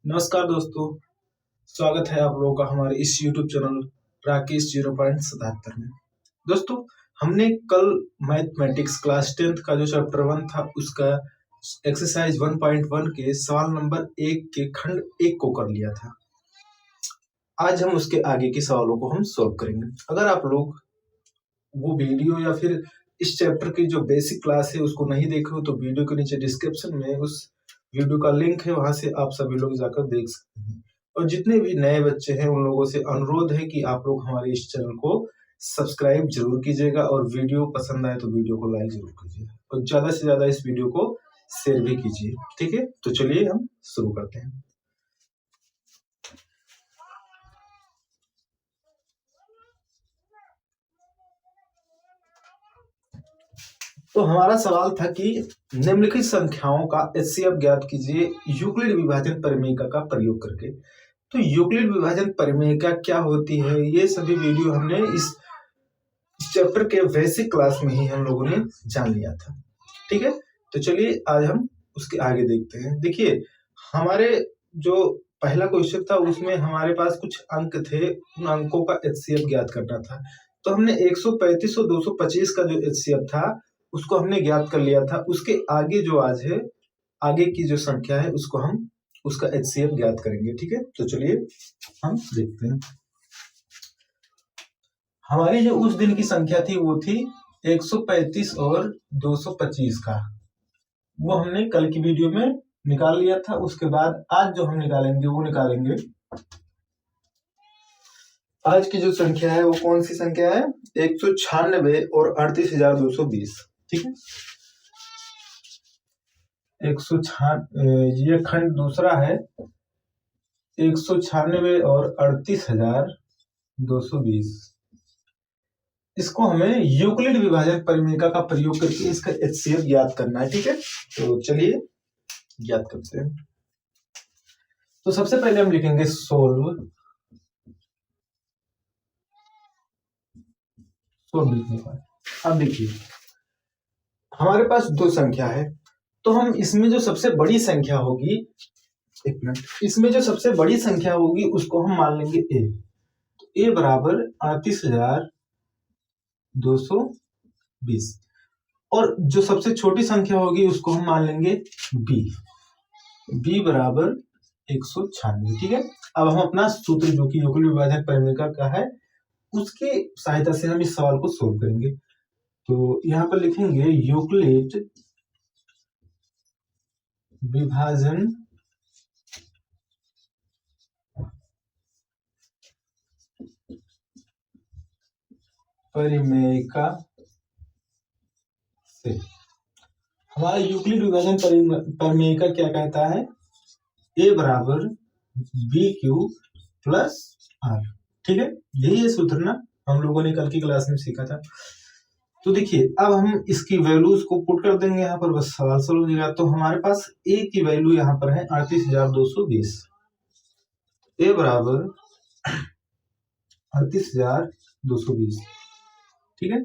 नमस्कार दोस्तों, स्वागत है आप लोगों का हमारे इस YouTube चैनल राकेश 0.77 में। दोस्तों, हमने कल मैथमेटिक्स क्लास 10th का जो चैप्टर 1 था उसका एक्सरसाइज 1.1 के सवाल नंबर 1 के खंड 1 को कर लिया था। आज हम उसके आगे के सवालों को हम सॉल्व करेंगे। अगर आप लोग वो वीडियो या फिर इस चैप्टर की जो बेसिक क्लास है उसको नहीं देखे हो तो वीडियो के नीचे डिस्क्रिप्शन में उस वीडियो का लिंक है, वहां से आप सभी लोग जाकर देख सकते हैं। और जितने भी नए बच्चे हैं उन लोगों से अनुरोध है कि आप लोग हमारे इस चैनल को सब्सक्राइब जरूर कीजिएगा और वीडियो पसंद आए तो वीडियो को लाइक जरूर कीजिएगा और ज्यादा से ज्यादा इस वीडियो को शेयर भी कीजिए। ठीक है, तो चलिए हम शुरू करते हैं। तो हमारा सवाल था कि निम्नलिखित संख्याओं का एचसीएफ ज्ञात कीजिए यूक्लिड विभाजन परिमेयिका का प्रयोग करके। तो यूक्लिड विभाजन परिमेयिका क्या होती है, ये सभी वीडियो हमने इस चैप्टर के बेसिक क्लास में ही हम लोगों ने जान लिया था। ठीक है, तो चलिए आज हम उसके आगे देखते हैं। देखिए, हमारे जो पहला क्वेश्चन था उसमें हमारे पास कुछ अंक थे, उन अंकों का एचसीएफ ज्ञात करना था। तो हमने 135 और 225 का जो एचसीएफ था उसको हमने ज्ञात कर लिया था। उसके आगे जो आज है, आगे की जो संख्या है उसको हम उसका एचसीएफ ज्ञात करेंगे। ठीक है, तो चलिए हम देखते हैं। हमारी जो उस दिन की संख्या थी वो थी 135 और 225 का, वो हमने कल की वीडियो में निकाल लिया था। उसके बाद आज जो हम निकालेंगे वो निकालेंगे, आज की जो संख्या है वो कौन सी संख्या है, 196 और 38,220। ठीक है, 196 ये खंड दूसरा है, 196 और 38,220। इसको हमें यूक्लिड विभाजन परिमेयिका का प्रयोग करके इसका एचसीएफ ज्ञात करना है। ठीक है, तो चलिए ज्ञात करते हैं। तो सबसे पहले हम लिखेंगे सोल्व लिखने का। अब देखिए, हमारे पास दो संख्या है, तो हम इसमें जो सबसे बड़ी संख्या होगी, एक मिनट, इसमें जो सबसे बड़ी संख्या होगी उसको हम मान लेंगे ए। तो ए बराबर 38,220 और जो सबसे छोटी संख्या होगी उसको हम मान लेंगे बी। बी बराबर 196। ठीक है, अब हम अपना सूत्र जो कि यूक्लिड विभाजन परिमेयिका का है उसकी सहायता से हम इस सवाल को सोल्व करेंगे। तो यहां पर लिखेंगे यूक्लिड विभाजन परिमेयिका से हमारा यूक्लिड विभाजन परिमेयिका क्या कहता है, ए बराबर बी क्यू प्लस आर। ठीक है, यही है सूत्र ना, हम लोगों ने कल की क्लास में सीखा था। तो देखिए, अब हम इसकी वैल्यूज को पुट कर देंगे यहाँ पर, बस सवाल सोल्व हो जाएगा। तो हमारे पास ए की वैल्यू यहाँ पर है 38,220। ए बराबर 38,220। ठीक है,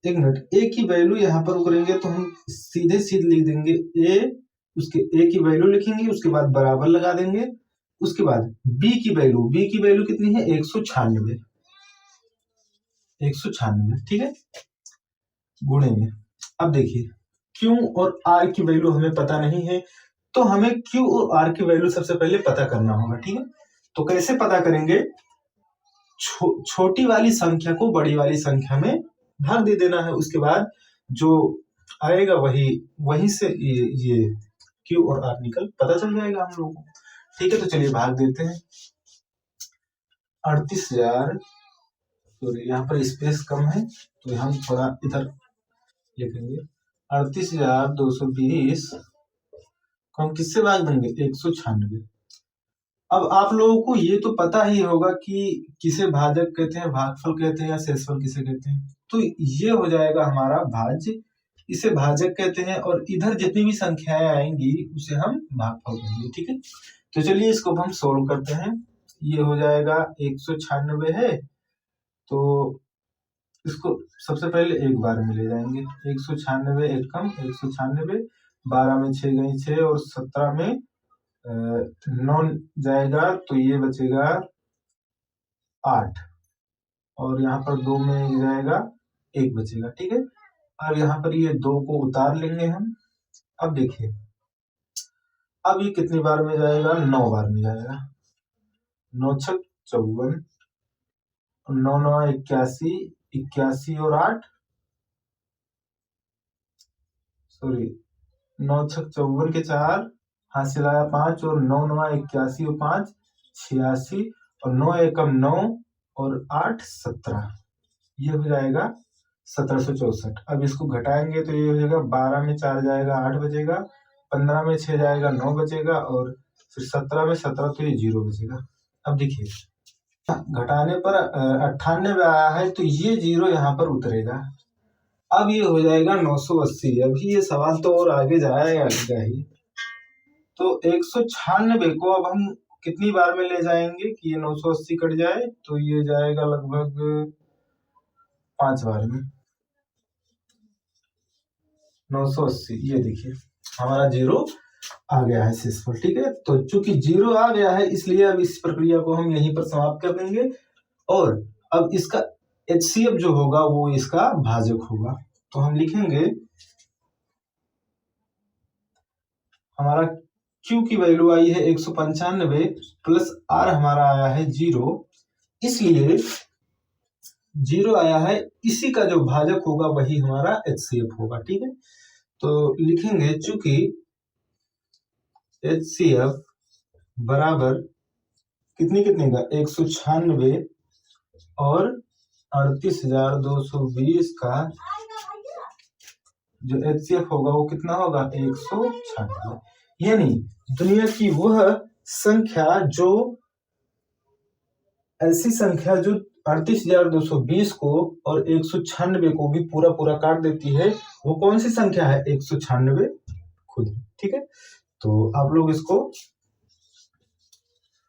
एक मिनट, ए की वैल्यू यहाँ पर करेंगे तो हम सीधे लिख देंगे ए, उसके ए की वैल्यू लिखेंगे, उसके बाद बराबर लगा देंगे, उसके बाद बी की वैल्यू कितनी है, 196। 196, ठीक है, गुणेंगे। अब देखिए, क्यू और आर की वैल्यू हमें पता नहीं है, तो हमें क्यू और आर की वैल्यू सबसे पहले पता करना होगा। ठीक है, तो कैसे पता करेंगे, छोटी वाली संख्या को बड़ी वाली संख्या में भाग दे देना है, उसके बाद जो आएगा वहीं से ये क्यू और आर निकल पता चल जाएगा हम लोगों को। ठीक है, तो चलिए भाग देते हैं। 38,000, तो यहाँ पर स्पेस कम है तो हम थोड़ा इधर लिखेंगे। 38,220 को हम किससे भाग देंगे, 196। अब आप लोगों को ये तो पता ही होगा कि किसे भाजक कहते हैं, भागफल कहते हैं या शेषफल किसे कहते हैं। तो ये हो जाएगा हमारा भाज्य, इसे भाजक कहते हैं, और इधर जितनी भी संख्याएं आएंगी उसे हम भागफल कहेंगे। ठीक है, तो चलिए इसको हम सोल्व करते हैं। ये हो जाएगा 196 है, तो इसको सबसे पहले एक बार में ले जाएंगे। 196 एक कम 196 12 में 6 गई 6 और 17 में 9 जाएगा तो ये बचेगा 8 और यहाँ पर 2 में 1 जाएगा 1 बचेगा। ठीक है, अब यहाँ पर ये 2 को उतार लेंगे हम। अब देखिए, अब ये कितनी बार में जाएगा? 9 बार में जाएगा। 9 छक 54, 9 9 81, 81 और 8 सॉरी 9 छक 54 के 4, हासिल आया 5 और 9 9 81 और 5 86 और 9 एकम 9 और 8 17, ये हो जाएगा 1764। अब इसको घटाएंगे तो ये हो जाएगा 12 में 4 जाएगा 8 बचेगा, 15 में 6 जाएगा 9 बचेगा और फिर 17 में 17 तो ये 0 बचेगा। अब देखिए, घटाने पर 98 आया है तो ये 0 यहाँ पर उतरेगा। अब ये हो जाएगा 980। अभी ये सवाल तो और आगे जाएगा ही। तो 196 को अब हम कितनी बार में ले जाएंगे कि ये 980 कट जाए? तो ये जाएगा लगभग 5 बार में। 980, ये देखिए हमारा 0 आ गया है शेष पर। ठीक है, तो चूंकि 0 आ गया है इसलिए अब इस प्रक्रिया को हम यहीं पर समाप्त कर देंगे और अब इसका HCF जो होगा वो इसका भाजक होगा। तो हम लिखेंगे हमारा Q की वैल्यू आई है 195 प्लस R हमारा आया है 0, इसलिए 0 आया है, इसी का जो भाजक होगा वही हमारा HCF होगा। ठीक है, तो लिखेंगे चूंकि HCF बराबर कितनी का 196 और 38,220 का जो HCF होगा वो कितना होगा? 196। यानी दुनिया की वह संख्या जो ऐसी संख्या जो 38,220 को और 196 को भी पूरा पूरा काट देती है, वो कौन सी संख्या है? 196 खुद। ठीक है, तो आप लोग इसको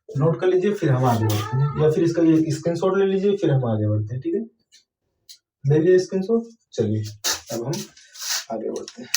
नोट कर लीजिए, फिर हम आगे बढ़ते हैं, या फिर इसका ये स्क्रीनशॉट ले लीजिए, फिर हम आगे बढ़ते हैं। ठीक है, ले लीजिए स्क्रीनशॉट। चलिए अब हम आगे बढ़ते हैं।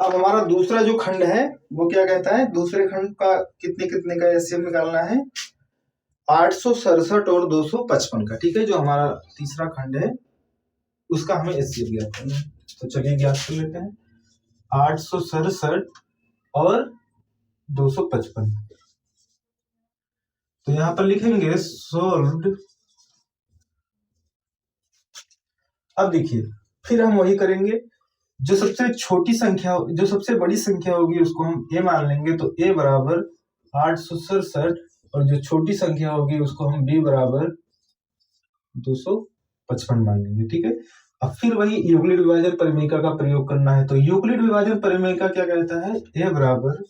अब हमारा दूसरा जो खंड है वो क्या कहता है? दूसरे खंड का कितने का HCF निकालना है? 867 और 255 का। ठीक है, जो हमारा तीसरा खंड है उसका हमें HCF ज्ञात करना है। तो चलिए ज्ञात कर लेते हैं। 867 और 255। तो यहाँ पर लिखेंगे सोल्व्ड। अब देखिए, फिर हम वही करेंगे, जो सबसे छोटी संख्या, जो सबसे बड़ी संख्या होगी उसको हम a मान लेंगे। तो a बराबर 867 और जो छोटी संख्या होगी उसको हम b बराबर 255 मान लेंगे। ठीक है, अब फिर वही यूक्लिड विभाजन परिमेयिका का प्रयोग करना है। तो यूक्लिड विभाजन परिमेयिका क्या कहता है? a बराबर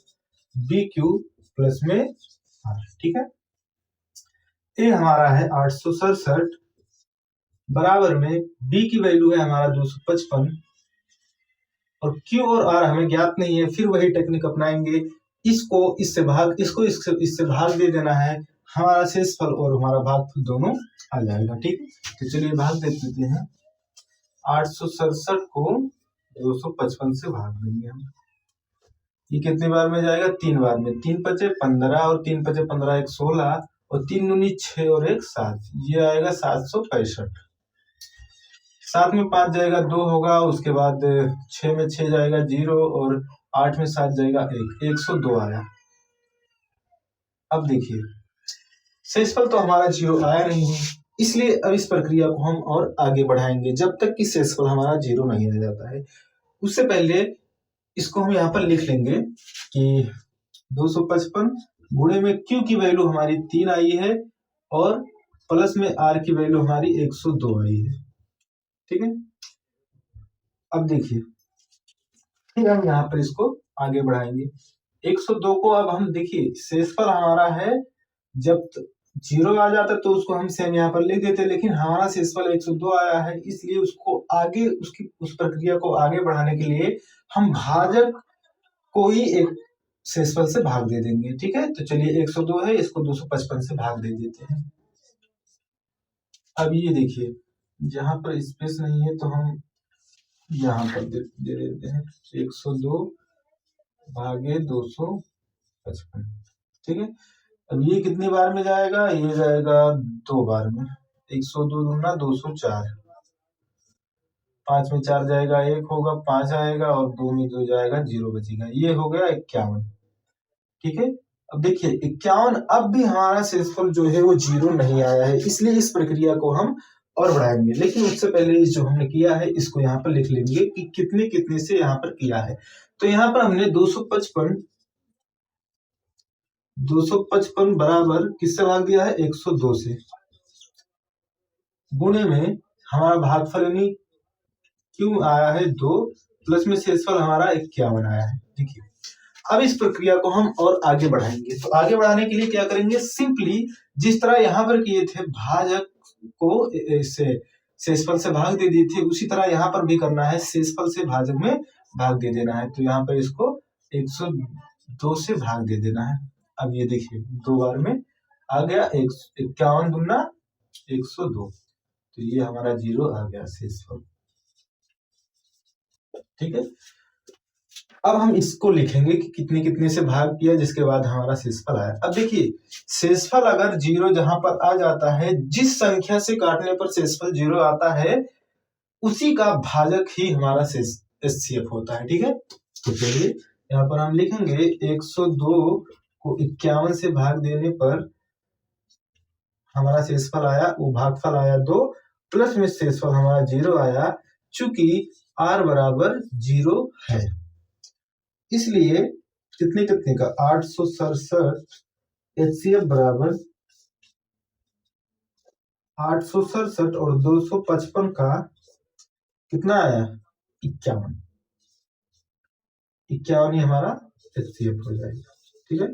BQ प्लस में r। ठीक है, a हमारा है 867 बराबर में b की वैल्यू है हमारा 255 और Q और R हमें ज्ञात नहीं है। फिर वही टेक्निक अपनाएंगे, इसको इससे भाग, इसको इससे भाग दे देना है, हमारा शेषफल और हमारा भागफल दोनों आ जाएगा। ठीक, तो चलिए भाग दे देते हैं। 867 को 255 से भाग देंगे हम। ये कितनी बार में जाएगा? 3 बार में। 3 पचे 15 और 3 पचे 15 1 16 और 3 दूनी 6 और 1 7, ये आएगा 765। 7 में 5 जाएगा 2 होगा, उसके बाद 6 में 6 जाएगा 0 और 8 में 7 जाएगा 1, 102 आया। अब देखिए, शेषफल तो हमारा 0 आया नहीं है, इसलिए अब इस प्रक्रिया को हम और आगे बढ़ाएंगे जब तक कि शेषफल हमारा 0 नहीं आ जाता है। उससे पहले इसको हम यहाँ पर लिख लेंगे कि 255 गुणे में Q की वैल्यू हमारी 3 आई है और प्लस में R की वैल्यू हमारी 102 आई है। ठीक है, अब देखिए, फिर हम यहाँ पर इसको आगे बढ़ाएंगे। 102 को अब हम देखिए, शेषफल हमारा है जब जीरो आ जाता तो उसको हम सेम यहाँ पर लिख देते, लेकिन हमारा शेषफल 102 आया है, इसलिए उसको आगे उस प्रक्रिया को आगे बढ़ाने के लिए हम भाजक को ही एक शेषफल से भाग दे देंगे। ठीक है, तो चलिए 102 है, इसको 255 से भाग दे देते हैं। अब ये देखिए, जहां पर स्पेस नहीं है तो हम यहाँ पर दे देते हैं 102 भागे 255। ठीक है, अब ये कितनी बार में जाएगा, ये जाएगा 2 बार में। 102 दूना 204, 5 में 4 जाएगा, 1 होगा, 5 आएगा और 2 में 2 जाएगा, 0 बचेगा। ये हो गया 51। ठीक है, अब देखिए 51, अब भी हमारा शेषफल जो है वो 0 नहीं आया है, इसलिए इस प्रक्रिया को हम और बढ़ाएंगे। लेकिन उससे पहले जो हमने किया है इसको यहाँ पर लिख लेंगे कि कितने कितने से यहाँ पर किया है। तो यहाँ पर हमने 255 बराबर किससे भाग दिया है, 102 से, गुणे में हमारा भागफल यानी क्यों आया है 2, प्लस में शेषफल हमारा 51 आया है। देखिए, अब इस प्रक्रिया को हम और आगे बढ़ाएंगे। तो आगे बढ़ाने के लिए क्या करेंगे, सिंपली जिस तरह यहाँ पर किए थे, भाजक को इससे शेषफल से भाग दे दिए थे, उसी तरह यहाँ पर भी करना है, शेषफल से भाजक में भाग दे देना है। तो यहाँ पर इसको 102 से भाग दे देना है। अब ये देखिए 2 बार में आ गया, 51 दूना 102, तो ये हमारा 0 आ गया शेषफल। ठीक है, अब हम इसको लिखेंगे कि कितने कितने से भाग किया, जिसके बाद हमारा शेषफल आया। अब देखिए, शेषफल अगर 0 जहां पर आ जाता है, जिस संख्या से काटने पर शेषफल 0 आता है, उसी का भाजक ही हमारा एचसीएफ होता है। ठीक है, तो चलिए यहाँ पर हम लिखेंगे 102 को 51 से भाग देने पर हमारा शेषफल आया, वो भागफल आया 2, प्लस में शेषफल हमारा 0 आया। चूंकि r बराबर 0 है, इसलिए कितने कितने का 867 एचसीएफ बराबर 867 और 255 का कितना आया, 51 ही हमारा एचसीएफ हो जाएगा। ठीक है,